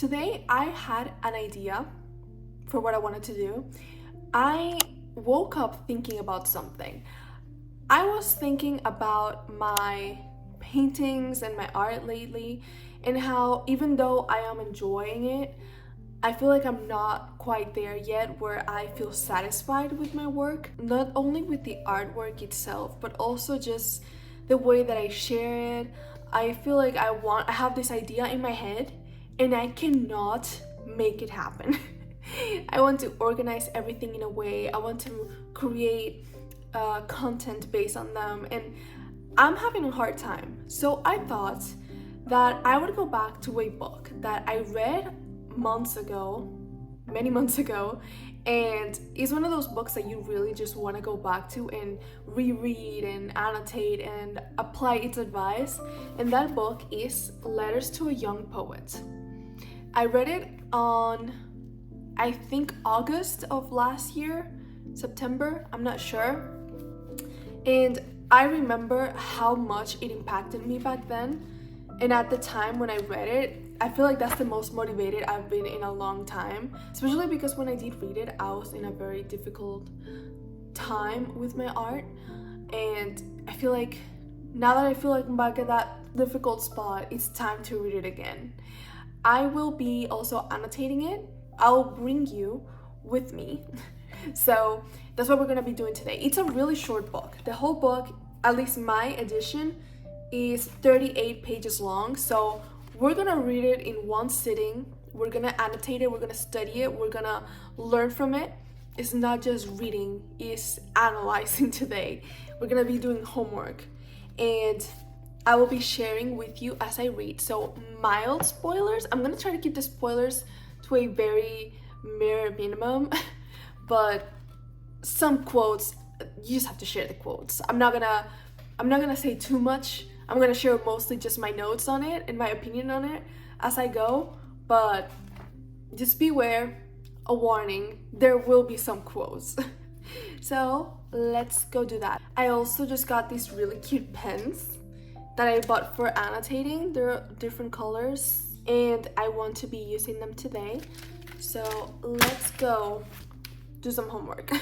Today I had an idea for what I wanted to do. I woke up thinking about something. I was thinking about my paintings and my art lately, and how even though I am enjoying it, I feel like I'm not quite there yet where I feel satisfied with my work, not only with the artwork itself, but also just the way that I share it. I feel like I have this idea in my head and I cannot make it happen. I want to organize everything in a way. I want to create content based on them, and I'm having a hard time. So I thought that I would go back to a book that I read months ago, many months ago, and it's one of those books that you really just want to go back to and reread and annotate and apply its advice. And that book is Letters to a Young Poet. I read it on, I think, August of last year, September, I'm not sure. And I remember how much it impacted me back then. And at the time when I read it, I feel like that's the most motivated I've been in a long time, especially because when I did read it, I was in a very difficult time with my art. And I feel like now that I feel like I'm back at that difficult spot, it's time to read it again. I will be also annotating it. I'll bring you with me. So that's what we're gonna be doing today. It's a really short book. The whole book, at least my edition, is 38 pages long. So we're gonna read it in one sitting. We're gonna annotate it, we're gonna study it, we're gonna learn from it. It's not just reading, it's analyzing today. We're gonna be doing homework, and I will be sharing with you as I read. So mild spoilers. I'm gonna try to keep the spoilers to a very mere minimum, but some quotes, you just have to share the quotes. I'm not gonna say too much. I'm gonna share mostly just my notes on it and my opinion on it as I go, but just beware, a warning, there will be some quotes. So let's go do that. I also just got these really cute pens that I bought for annotating. They're different colors and I want to be using them today. So let's go do some homework.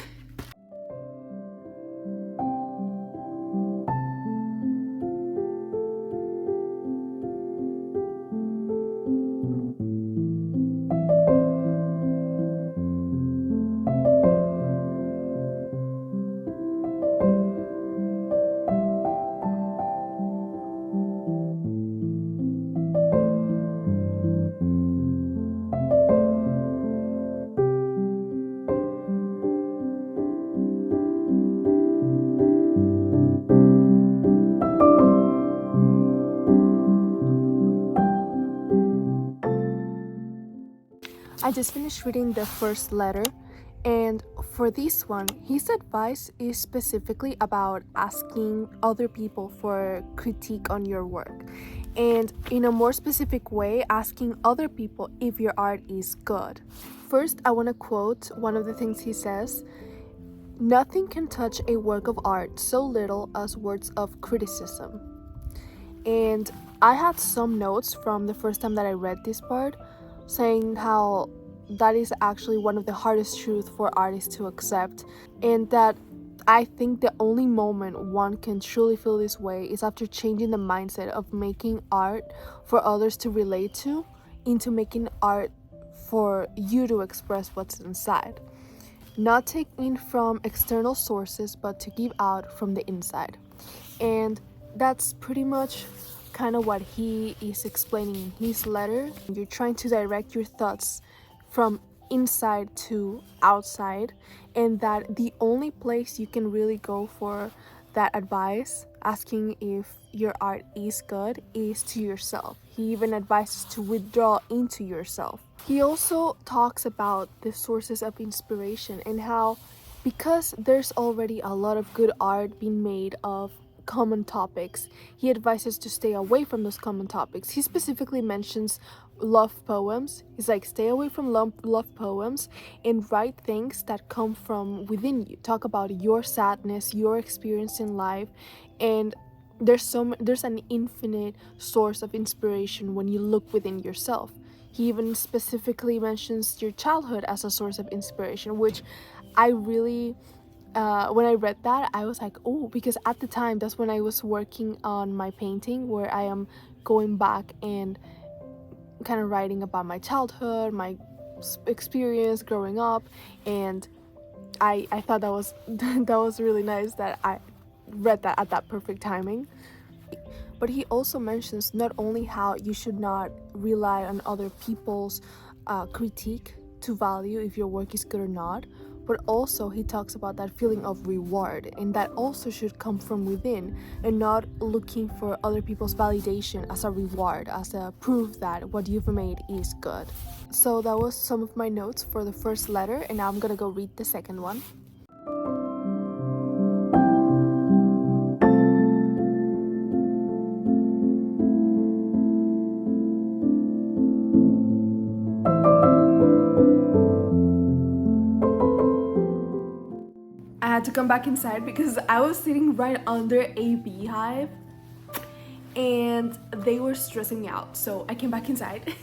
I just finished reading the first letter, and for this one, his advice is specifically about asking other people for critique on your work, and in a more specific way, asking other people if your art is good. First, I want to quote one of the things he says: "Nothing can touch a work of art so little as words of criticism." And I had some notes from the first time that I read this part, saying how that is actually one of the hardest truths for artists to accept, and that I think the only moment one can truly feel this way is after changing the mindset of making art for others to relate to into making art for you to express what's inside. Not take in from external sources, but to give out from the inside. And that's pretty much kind of what he is explaining in his letter. You're trying to direct your thoughts from inside to outside, and that the only place you can really go for that advice, asking if your art is good, is to yourself. He even advises to withdraw into yourself. He also talks about the sources of inspiration and how, because there's already a lot of good art being made of common topics, he advises to stay away from those common topics. He specifically mentions love poems. He's like, stay away from love poems and write things that come from within you. Talk about your sadness, your experience in life, and there's an infinite source of inspiration when you look within yourself. He even specifically mentions your childhood as a source of inspiration, which I really, when I read that, I was like, oh, because at the time, that's when I was working on my painting, where I am going back and kind of writing about my childhood, my experience growing up, and I thought that was that was really nice that I read that at that perfect timing. But he also mentions not only how you should not rely on other people's critique to value if your work is good or not, but also he talks about that feeling of reward, and that also should come from within and not looking for other people's validation as a reward, as a proof that what you've made is good. So that was some of my notes for the first letter, and now I'm gonna go read the second one. I had to come back inside because I was sitting right under a beehive and they were stressing me out, so I came back inside.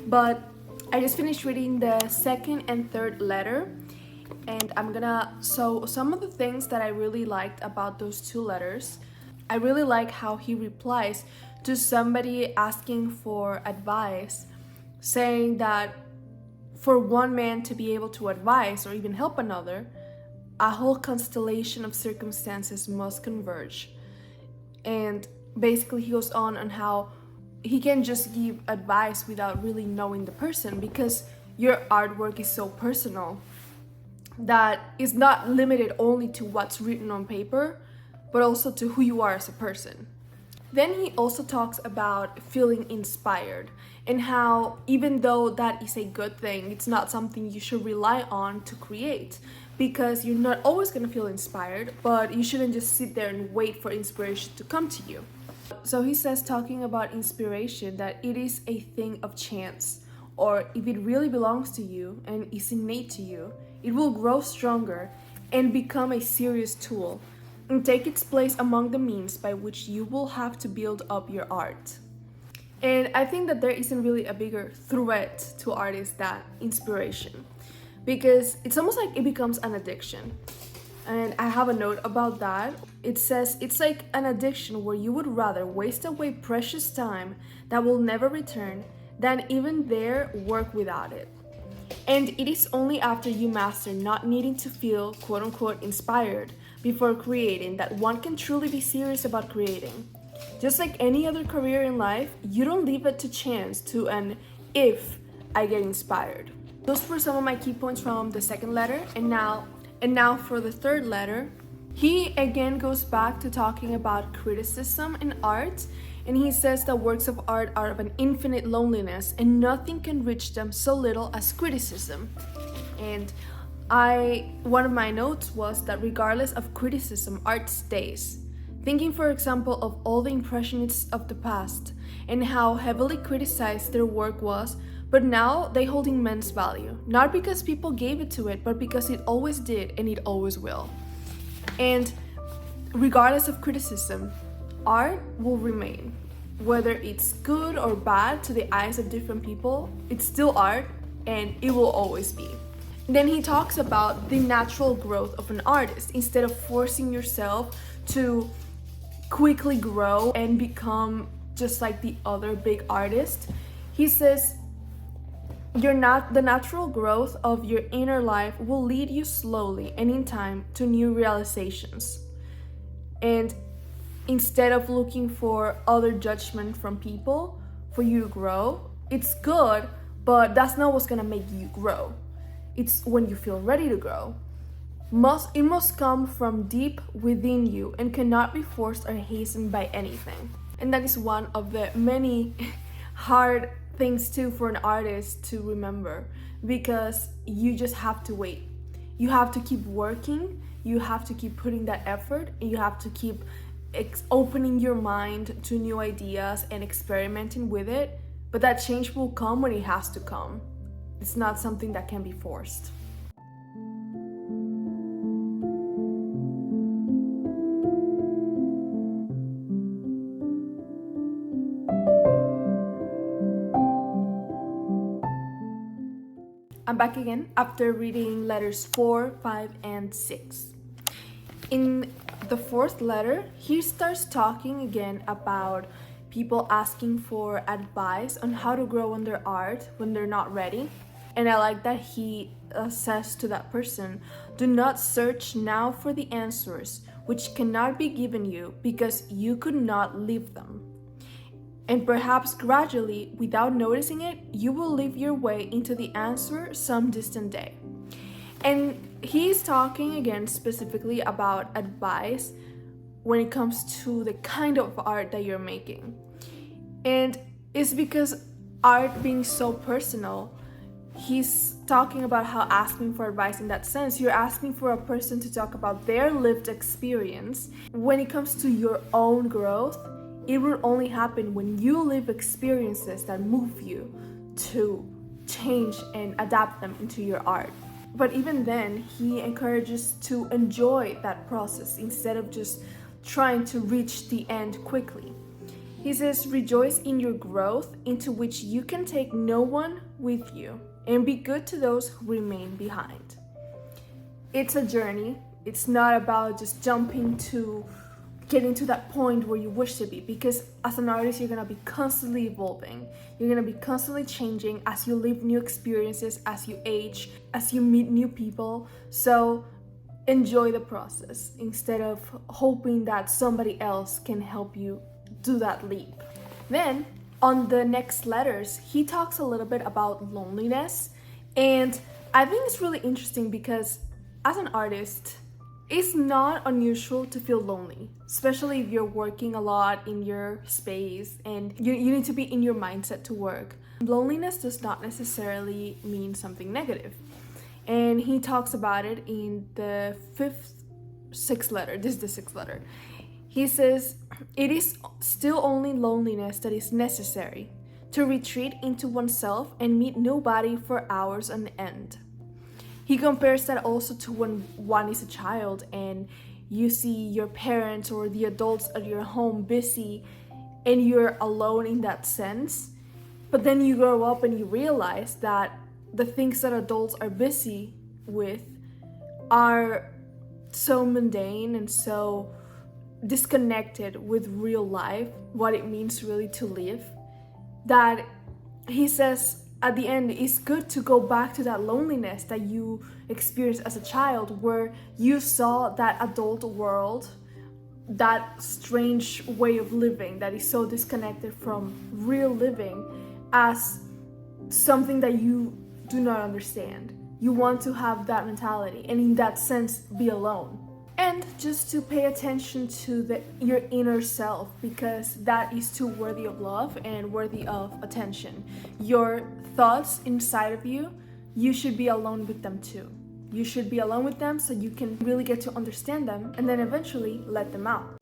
But I just finished reading the second and third letter, and so some of the things that I really liked about those two letters, I really like how he replies to somebody asking for advice, saying that for one man to be able to advise or even help another, a whole constellation of circumstances must converge. And basically he goes on how he can just give advice without really knowing the person, because your artwork is so personal that it's not limited only to what's written on paper, but also to who you are as a person. Then he also talks about feeling inspired and how even though that is a good thing, it's not something you should rely on to create, because you're not always going to feel inspired, but you shouldn't just sit there and wait for inspiration to come to you. So he says, talking about inspiration, that it is a thing of chance, or if it really belongs to you and is innate to you, it will grow stronger and become a serious tool and take its place among the means by which you will have to build up your art. And I think that there isn't really a bigger threat to artists than inspiration, because it's almost like it becomes an addiction. And I have a note about that. It says it's like an addiction where you would rather waste away precious time that will never return than even dare work without it. And it is only after you master not needing to feel quote unquote inspired before creating that one can truly be serious about creating. Just like any other career in life, you don't leave it to chance, to an if I get inspired. Those were some of my key points from the second letter, and now for the third letter. He again goes back to talking about criticism in art, and he says that works of art are of an infinite loneliness and nothing can reach them so little as criticism. And one of my notes was that regardless of criticism, art stays. Thinking, for example, of all the impressionists of the past and how heavily criticized their work was, but now they hold immense value, not because people gave it to it, but because it always did and it always will. And regardless of criticism, art will remain. Whether it's good or bad to the eyes of different people, it's still art and it will always be. Then he talks about the natural growth of an artist. Instead of forcing yourself to quickly grow and become just like the other big artist, he says the natural growth of your inner life will lead you slowly and in time to new realizations. And instead of looking for other judgment from people for you to grow, it's good, but that's not what's gonna make you grow. It's when you feel ready to grow. It must come from deep within you and cannot be forced or hastened by anything. And that is one of the many hard things too for an artist to remember, because you just have to wait. You have to keep working, you have to keep putting that effort, and you have to keep opening your mind to new ideas and experimenting with it. But that change will come when it has to come. It's not something that can be forced. I'm back again after reading letters 4, 5, and 6. In the fourth letter, he starts talking again about people asking for advice on how to grow on their art when they're not ready. And I like that he says to that person, do not search now for the answers which cannot be given you because you could not live them. And perhaps gradually, without noticing it, you will live your way into the answer some distant day. And he's talking again specifically about advice when it comes to the kind of art that you're making. And it's because art being so personal, he's talking about how asking for advice in that sense, you're asking for a person to talk about their lived experience. When it comes to your own growth, it will only happen when you live experiences that move you to change and adapt them into your art. But even then, he encourages to enjoy that process instead of just trying to reach the end quickly. He says, rejoice in your growth into which you can take no one with you, and be good to those who remain behind. It's a journey. It's not about just jumping to getting to that point where you wish to be, because as an artist, you're gonna be constantly evolving. You're gonna be constantly changing as you live new experiences, as you age, as you meet new people. So enjoy the process instead of hoping that somebody else can help you do that leap. Then on the next letters, he talks a little bit about loneliness, and I think it's really interesting because as an artist, it's not unusual to feel lonely, especially if you're working a lot in your space and you need to be in your mindset to work. Loneliness does not necessarily mean something negative. And he talks about it in the sixth letter. This is the sixth letter. He says, it is still only loneliness that is necessary, to retreat into oneself and meet nobody for hours on end. He compares that also to when one is a child and you see your parents or the adults at your home busy and you're alone in that sense. But then you grow up and you realize that the things that adults are busy with are so mundane and so disconnected with real life, what it means really to live, that he says at the end, it's good to go back to that loneliness that you experienced as a child, where you saw that adult world, that strange way of living that is so disconnected from real living, as something that you do not understand. You want to have that mentality and in that sense be alone. And just to pay attention to your inner self, because that is too worthy of love and worthy of attention. Your thoughts inside of you, you should be alone with them too. You should be alone with them so you can really get to understand them and then eventually let them out.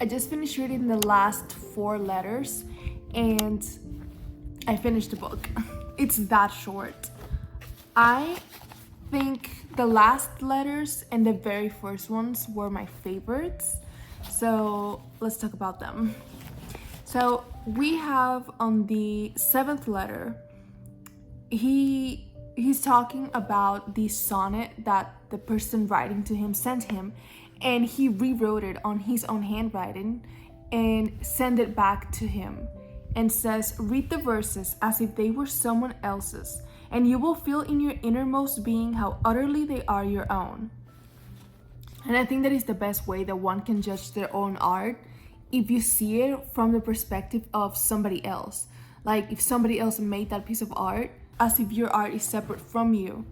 I just finished reading the last 4 letters and I finished the book. It's that short. I think the last letters and the very first ones were my favorites. So let's talk about them. So we have on the 7th letter, he's talking about the sonnet that the person writing to him sent him, and he rewrote it on his own handwriting and sent it back to him and says, read the verses as if they were someone else's, and you will feel in your innermost being how utterly they are your own. And I think that is the best way that one can judge their own art, if you see it from the perspective of somebody else. Like if somebody else made that piece of art, as if your art is separate from you.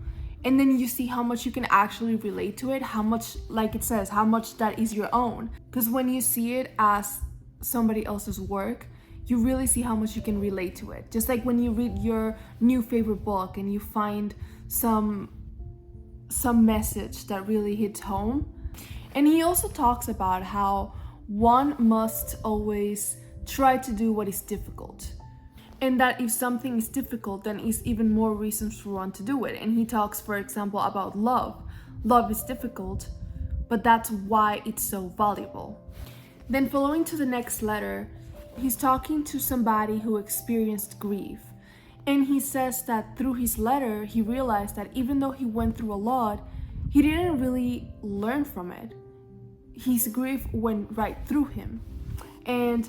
And then you see how much you can actually relate to it, how much, like it says, how much that is your own. Because when you see it as somebody else's work, you really see how much you can relate to it. Just like when you read your new favorite book and you find some message that really hits home. And he also talks about how one must always try to do what is difficult. And that if something is difficult, then it's even more reasons for one to do it. And he talks, for example, about love. Love is difficult, but that's why it's so valuable. Then, following to the next letter, he's talking to somebody who experienced grief. And he says that through his letter, he realized that even though he went through a lot, he didn't really learn from it. His grief went right through him. And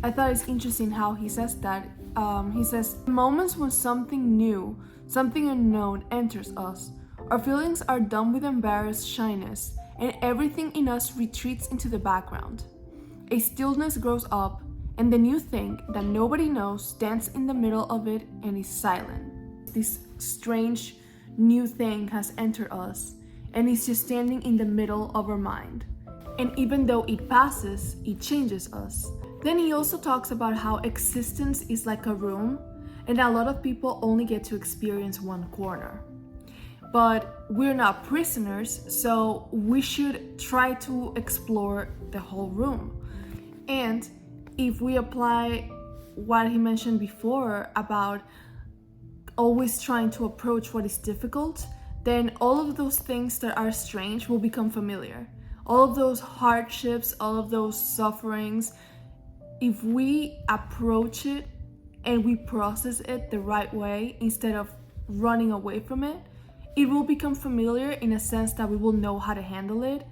I thought it's interesting how he says that. He says, moments when something new, something unknown enters us, our feelings are done with embarrassed shyness, and everything in us retreats into the background. A stillness grows up, and the new thing that nobody knows stands in the middle of it and is silent. This strange new thing has entered us, and it's just standing in the middle of our mind. And even though it passes, it changes us. Then he also talks about how existence is like a room, and a lot of people only get to experience one corner. But we're not prisoners, so we should try to explore the whole room. And if we apply what he mentioned before about always trying to approach what is difficult, then all of those things that are strange will become familiar. All of those hardships, all of those sufferings, if we approach it and we process it the right way instead of running away from it, it will become familiar in a sense that we will know how to handle it,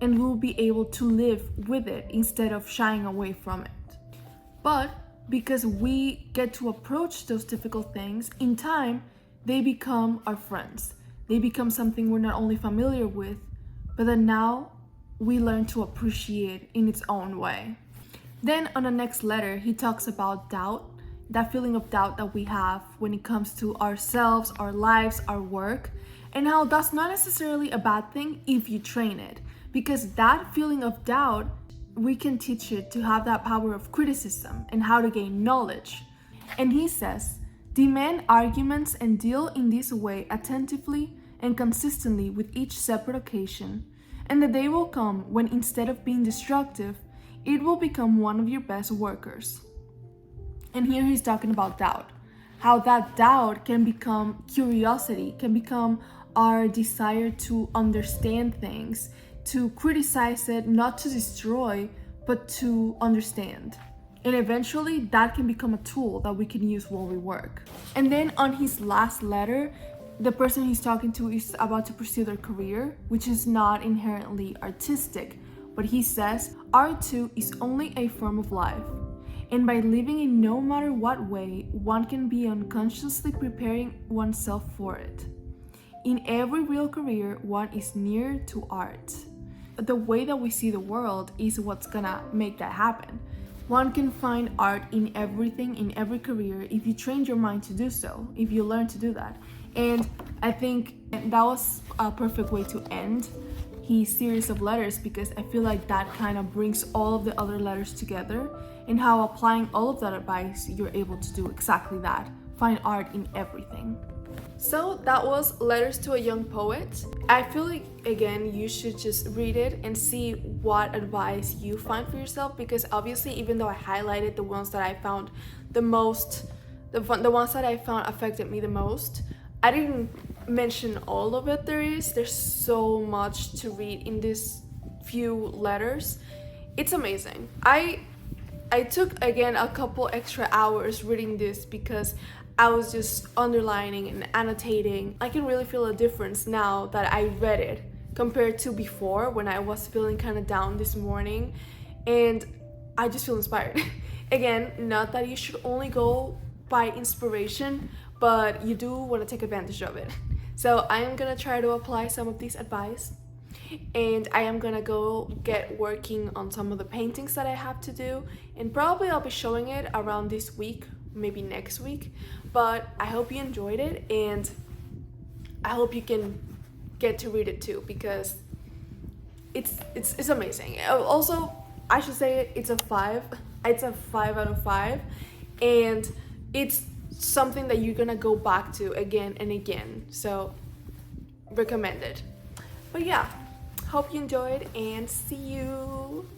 and we will be able to live with it instead of shying away from it. But because we get to approach those difficult things, in time, they become our friends. They become something we're not only familiar with, but that now we learn to appreciate in its own way. Then on the next letter, he talks about doubt, that feeling of doubt that we have when it comes to ourselves, our lives, our work, and how that's not necessarily a bad thing if you train it, because that feeling of doubt, we can teach it to have that power of criticism and how to gain knowledge. And he says, demand arguments and deal in this way attentively and consistently with each separate occasion, and the day will come when instead of being destructive, it will become one of your best workers. And here he's talking about doubt, how that doubt can become curiosity, can become our desire to understand things, to criticize it, not to destroy, but to understand. And eventually that can become a tool that we can use while we work. And then on his last letter, the person he's talking to is about to pursue their career, which is not inherently artistic, but he says, art too is only a form of life. And by living in no matter what way, one can be unconsciously preparing oneself for it. In every real career, one is near to art. The way that we see the world is what's gonna make that happen. One can find art in everything, in every career, if you train your mind to do so, if you learn to do that. And I think that was a perfect way to end his series of letters, because I feel like that kind of brings all of the other letters together, and how applying all of that advice, you're able to do exactly that. Find art in everything. So that was Letters to a Young Poet. I feel like, again, you should just read it and see what advice you find for yourself, because obviously, even though I highlighted the ones that I found the most, the ones that I found affected me the most, I didn't mention all of it there's so much to read in these few letters. It's amazing. I took, again, a couple extra hours reading this because I was just underlining and annotating. I can really feel a difference now that I read it compared to before when I was feeling kind of down this morning, and I just feel inspired. Again, not that you should only go by inspiration, but you do want to take advantage of it. So I am gonna try to apply some of these advice, and I am gonna go get working on some of the paintings that I have to do, and probably I'll be showing it around this week, maybe next week. But I hope you enjoyed it, and I hope you can get to read it too, because it's amazing. Also, I should say it's a 5 out of 5, and it's something that you're gonna go back to again and again, so recommend it. But yeah, hope you enjoyed, and see you.